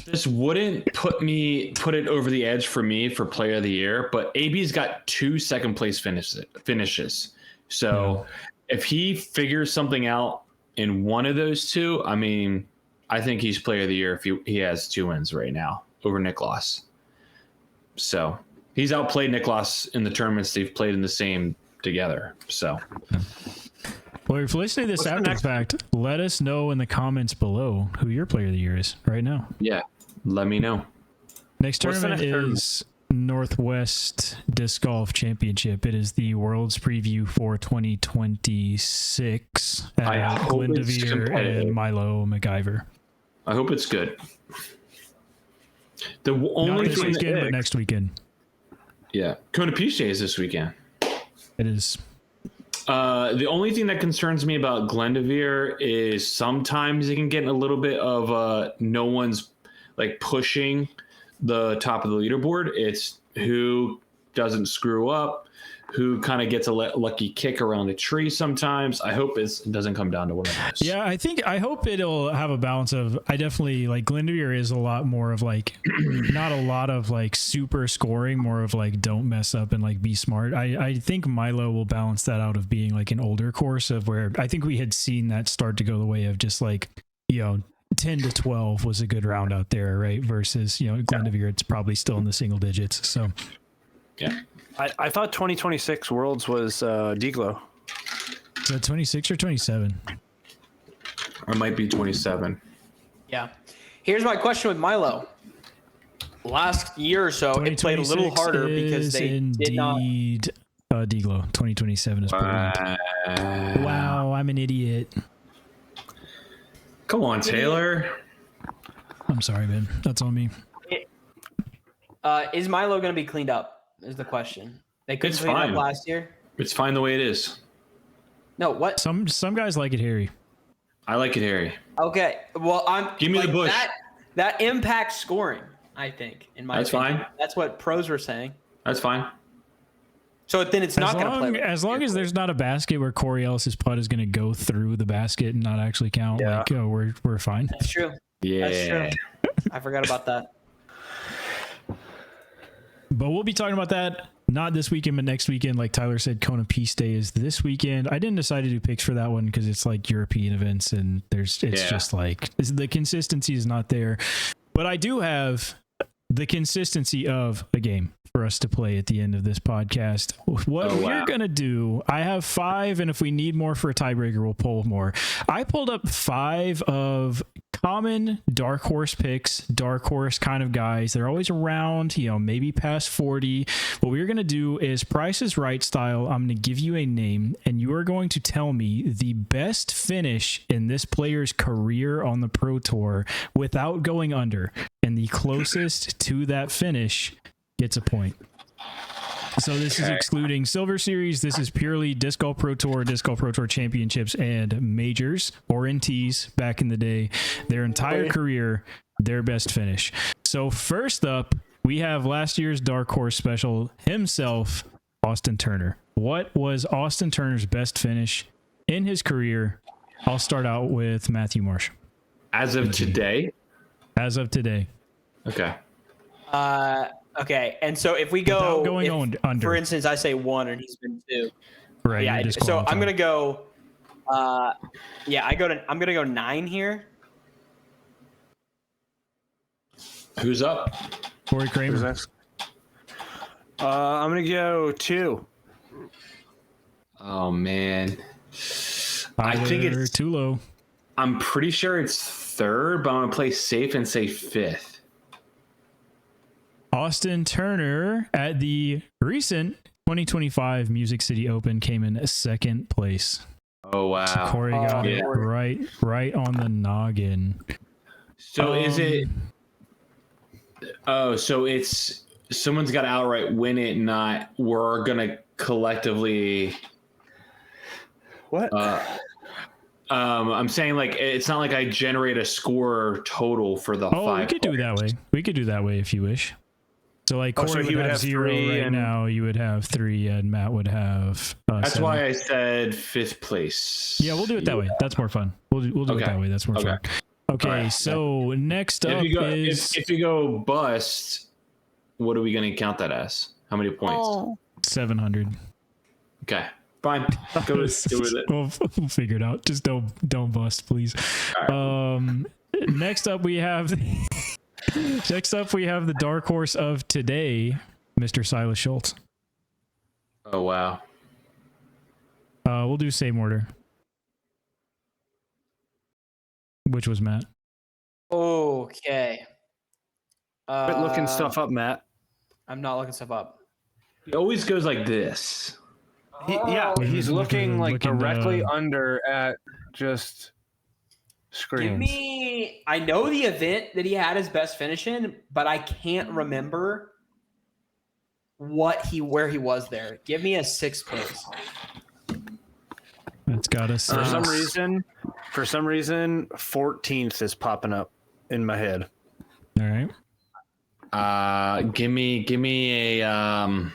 This wouldn't put it over the edge for me for player of the year, but AB's got 2 second place finishes. So if he figures something out in one of those 2, I mean, I think he's player of the year if he has 2 wins right now over Niklas. So he's outplayed Niklas in the tournaments they've played in the same together. So. Well, if you're listening to this after the fact, let us know in the comments below who your player of the year is right now. Yeah, let me know. Next What's the tournament next is Northwest Disc Golf Championship. It is the World's Preview for 2026 I at hope it's Glendoveer competitive. and Milo McIver. I hope it's good. The Not only this thing, weekend, but next weekend. yeah, Kona Peach Day is this weekend. It is. The only thing that concerns me about Glendoveer is sometimes it can get a little bit of no one's like pushing the top of the leaderboard. It's who doesn't screw up, who kind of gets a lucky kick around a tree sometimes. I hope it doesn't come down to one of those. Yeah, I hope it'll have a balance of, I definitely like Glendoveer is a lot more of like, not a lot of like super scoring, more of like don't mess up and like be smart. I think Milo will balance that out of being like an older course of where I think we had seen that start to go the way of just like, 10 to 12 was a good round out there, right? Versus, Glendoveer, it's probably still in the single digits. So, yeah. I thought 2026 Worlds was Deglow. Is that 26 or 27? Or it might be 27. Yeah. Here's my question with Milo. Last year or so, it played a little harder because they did not. Deglow 2027 is Portland. Wow, I'm an idiot. Come on, Taylor. I'm sorry, man. That's on me. Is Milo going to be cleaned up? Is the question. They couldn't It's clean it fine. up last year. It's fine the way it is. No, what? Some guys like it hairy. I like it hairy. Okay. Well, Give me the bush. That impacts scoring, I think, in my That's opinion. fine. That's what pros were saying. That's fine. So then it's not going to play. As long as there's not a basket where Corey Ellis's putt is going to go through the basket and not actually count, we're fine. That's true. Yeah. That's true. I forgot about that. But we'll be talking about that not this weekend, but next weekend. Like Tyler said, Kona Peace Day is this weekend. I didn't decide to do picks for that one because it's like European events and just like the consistency is not there. But I do have the consistency of a game for us to play at the end of this podcast. What we're going to do, I have 5, and if we need more for a tiebreaker, we'll pull more. I pulled up 5 of common dark horse picks, dark horse kind of guys. They're always around, maybe past 40. What we're going to do is Price is Right style. I'm going to give you a name, and you are going to tell me the best finish in this player's career on the Pro Tour without going under. And the closest to that finish gets a point. So this is excluding Silver Series. This is purely Disc Golf Pro Tour Championships, and Majors or NTs back in the day. Their entire career, their best finish. So first up, we have last year's Dark Horse special himself, Austin Turner. What was Austin Turner's best finish in his career? I'll start out with Matthew Marsh. As of today? As of today. Okay. Okay. And so if we go under, for instance, I say 1 and he's been 2. Right. Yeah. So I'm gonna go. I'm gonna go 9 here. Who's up? Corey Kramer. I'm gonna go 2. Oh man. I think it's too low. I'm pretty sure it's 3rd, but I'm gonna play safe and say 5th. Austin Turner at the recent 2025 Music City Open came in 2nd place. Oh wow. So Corey got it right on the noggin. So is it so it's someone's got to outright win it, not we're gonna collectively What? I'm saying like it's not like I generate a score total for the 5. We could do it that way. We could do that way if you wish. So like Corey he would have 0 3 right now. You would have 3, and Matt would have. That's 7. why I said 5th place. Yeah, we'll do it that way. That's more fun. We'll do it that way. That's more fun. Okay, right. So next up if you go bust, what are we going to count that as? How many points? 700. Okay, fine. Go do with it. We'll figure it out. Just don't bust, please. Right. Next up we have the dark horse of today, Mr. Silas Schultz. Oh wow. We'll do same order. Which was Matt. Okay. Quit looking stuff up, Matt. I'm not looking stuff up. It always goes like this. He's looking like looking, directly under at just screens. I know the event that he had his best finish in, but I can't remember where he was there. Give me a 6th place. That's got us. For some reason, 14th is popping up in my head. All right. Give me a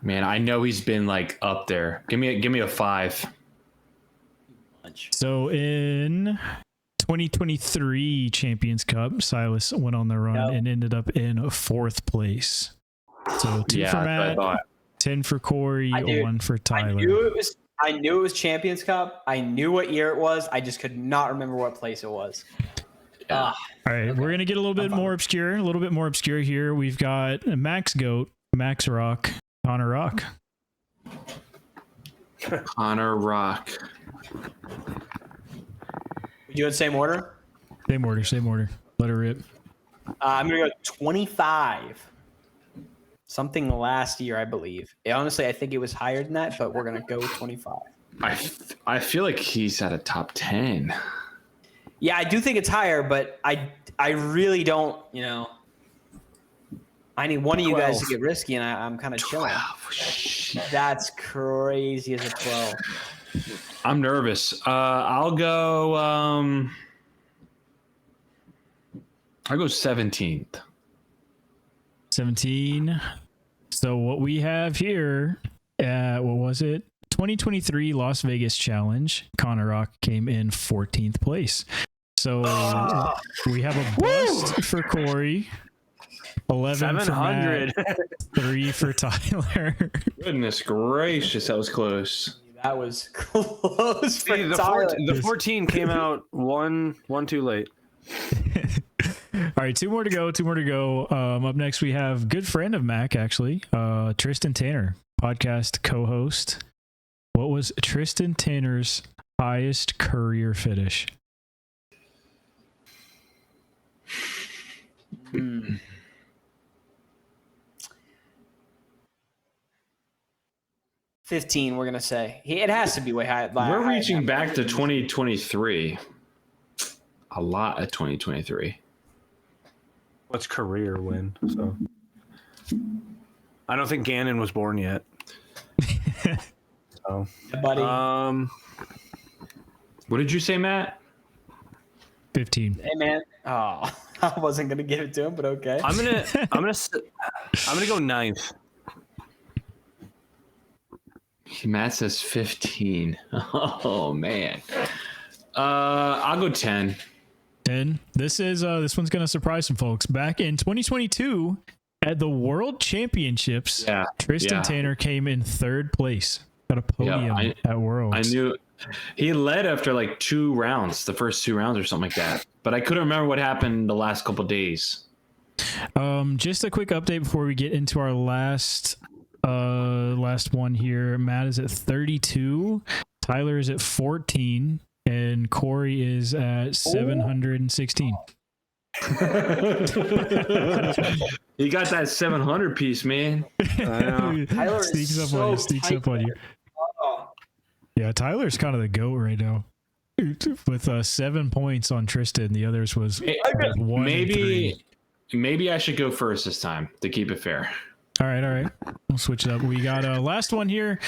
Man, I know he's been like up there. Give me a 5. So in 2023 Champions Cup, Silas went on the run and ended up in 4th place. So 2 for Matt, 10 for Corey, 1 for Tyler. I knew it was Champions Cup. I knew what year it was. I just could not remember what place it was. Yeah. All right, we're gonna get a little bit more obscure here. We've got Max Goat, Max Rock, Connor Rock. Connor Rock. You doing same order? Same order. Let her rip. I'm gonna go 25. Something last year, I believe. Honestly, I think it was higher than that, but we're gonna go 25. I feel like he's at a top 10. Yeah, I do think it's higher, but I really don't. I need one of you guys to get risky, and I'm kind of chilling. That's crazy as a 12. I'm nervous. I'll go. I'll go 17th. 17. So what we have here, what was it? 2023 Las Vegas Challenge. Connor Rock came in 14th place. So we have a bust for Corey. 11 for Matt, 3 for Tyler. Goodness gracious, that was close. That was close. For the 14 came out one too late. All right, two more to go. Up next, we have good friend of Mac, actually, Tristan Tanner, podcast co-host. What was Tristan Tanner's highest career finish? 15, we're going to say. It has to be way high. We're reaching back to 2023. A lot of 2023. What's career win? So I don't think Gannon was born yet. So, buddy. What did you say, Matt? 15. Hey, man. Oh, I wasn't going to give it to him, but okay. I'm gonna go 9th. Matt says 15. Oh man. I'll go 10. 10. This one's gonna surprise some folks. Back in 2022 at the World Championships, Tristan Tanner came in 3rd place. Got a podium at Worlds. I knew he led after like 2 rounds, the first 2 rounds or something like that. But I couldn't remember what happened the last couple of days. Just a quick update before we get into our last one here. Matt is at 32, Tyler is at 14, and Corey is at 716. You got that 700 piece, man. Tyler sneaks up on you. Yeah, Tyler's kind of the GOAT right now with 7 points on Tristan. The others was 1 maybe I should go first this time to keep it fair. All right. We'll switch it up. We got a last one here.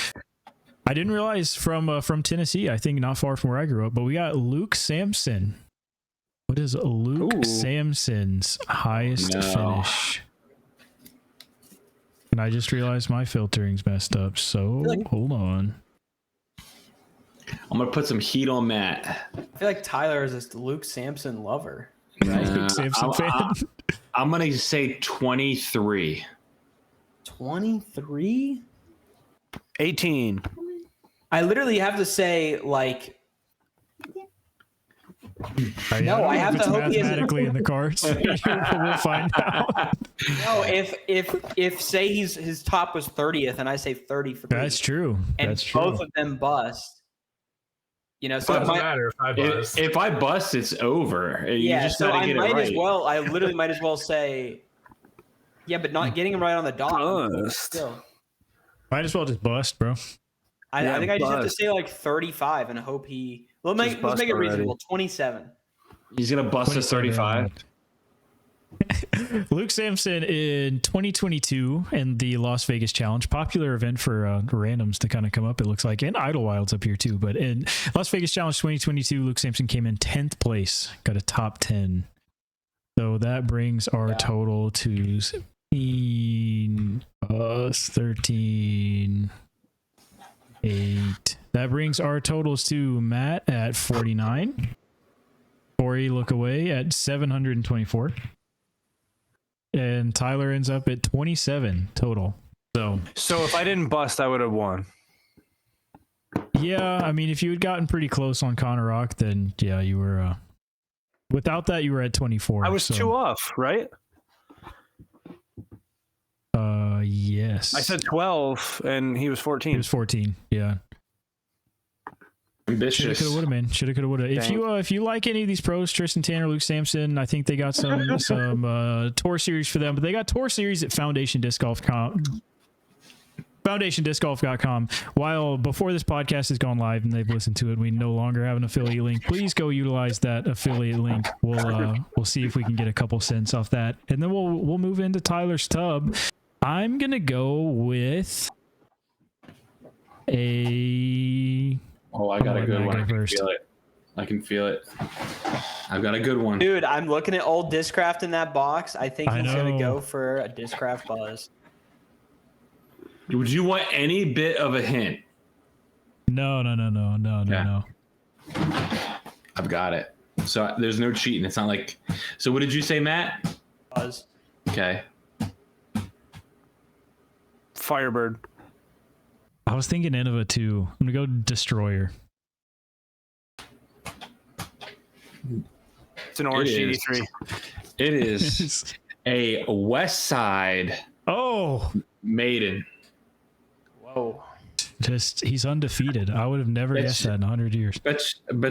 I didn't realize from Tennessee, I think not far from where I grew up, but we got Luke Sampson. What is Luke Sampson's highest finish? And I just realized my filtering's messed up, so hold on. I'm going to put some heat on Matt. I feel like Tyler is this Luke Sampson lover. Luke Sampson fan. I'm going to say 23. 23? 18. I literally have to say, like, no, I have to hope he is mathematically in the cards. We'll find out. No, if say his top was 30th and I say 33. That's true. And That's true. both of them bust. So it doesn't matter if I bust. If I bust, it's over. So I might as well. I literally might as well say, but not getting him right on the dot. Still. Might as well just bust, bro. I think I just have to say like 35 and hope he. Let's make it reasonable. 27. He's gonna bust us 35. Luke Sampson in 2022 in the Las Vegas Challenge, popular event for randoms to kind of come up, it looks like, and Idlewild's up here too. But in Las Vegas Challenge 2022, Luke Sampson came in 10th place, got a top 10. So that brings our total to 17. Plus 13. 8. That brings our totals to Matt at 49. Corey, look away, at 724. And Tyler ends up at 27 total. So if I didn't bust, I would have won. yeah, I mean, if you had gotten pretty close on Connor Rock, then yeah, you were. Without that, you were at 24. I was 2 off, right? Yes. I said 12, and he was 14. He was 14. Yeah. Ambitious. Shoulda, coulda, woulda, man. Shoulda, coulda, woulda. If you like any of these pros, Tristan Tanner, Luke Sampson, I think they got some tour series for them. But they got tour series at FoundationDiscGolf.com. While before this podcast has gone live and they've listened to it, we no longer have an affiliate link. Please go utilize that affiliate link. We'll see if we can get a couple cents off that, and then we'll move into Tyler's tub. I'm gonna go with a. Oh, I got a good one. I can feel it. I've got a good one. Dude, I'm looking at old Discraft in that box. I think he's going to go for a Discraft Buzz. Would you want any bit of a hint? No. I've got it. So there's no cheating. It's not like. So what did you say, Matt? Buzz. Okay. Firebird. I was thinking Innova too. I'm gonna go Destroyer. It's an orange GD3. It is a West Side Maiden. Whoa. Just he's undefeated. I would have never guessed that in 100 years. Bet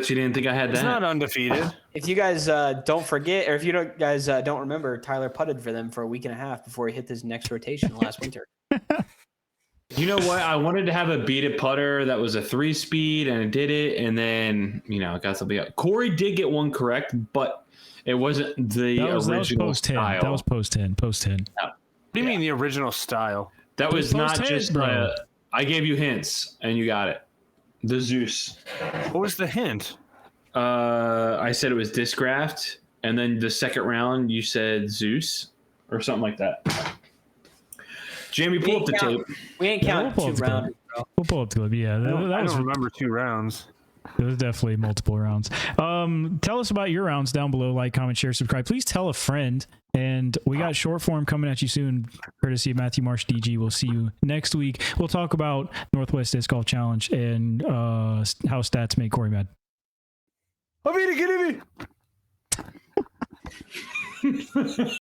you didn't think I had that. It's not undefeated. If you guys don't forget, or if you guys don't remember, Tyler putted for them for a week and a half before he hit his next rotation last winter. You know what? I wanted to have a beat it putter that was a 3-speed, and it did it, and then it got something up. Corey did get one correct, but it wasn't the original style. That was post 10. Post 10. What do you mean the original style? That was not just bro. I gave you hints, and you got it. The Zeus. What was the hint? I said it was Discraft, and then the second round you said Zeus or something like that. Jamie, pull up the tape. We ain't counting 2 rounders, bro. We'll pull up the clip. Yeah, I don't remember 2 rounds. It was definitely multiple rounds. Tell us about your rounds down below. Like, comment, share, subscribe. Please tell a friend. And we got short form coming at you soon, courtesy of Matthew Marsh DG. We'll see you next week. We'll talk about Northwest Disc Golf Challenge and how stats make Corey mad. I'm eating it.